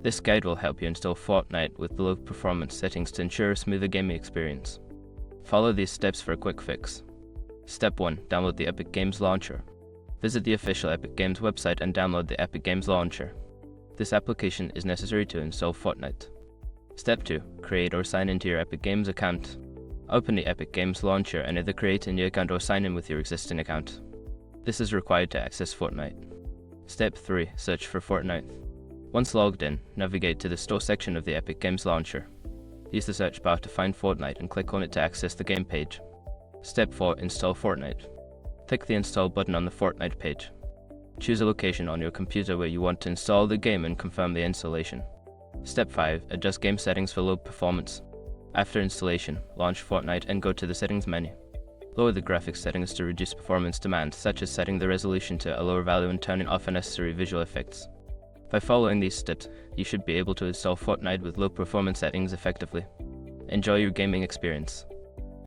This guide will help you install Fortnite with low performance settings to ensure a smoother gaming experience. Follow these steps for a quick fix. Step 1. Download the Epic Games Launcher. Visit the official Epic Games website and download the Epic Games Launcher. This application is necessary to install Fortnite. Step 2. Create or sign into your Epic Games account. Open the Epic Games Launcher and either create a new account or sign in with your existing account. This is required to access Fortnite. Step 3. Search for Fortnite. Once logged in, navigate to the Store section of the Epic Games Launcher. Use the search bar to find Fortnite and click on it to access the game page. Step 4. Install Fortnite. Click the Install button on the Fortnite page. Choose a location on your computer where you want to install the game and confirm the installation. Step 5. Adjust game settings for low performance. After installation, launch Fortnite and go to the Settings menu. Lower the graphics settings to reduce performance demands, such as setting the resolution to a lower value and turning off unnecessary visual effects. By following these steps, you should be able to install Fortnite with low performance settings effectively. Enjoy your gaming experience.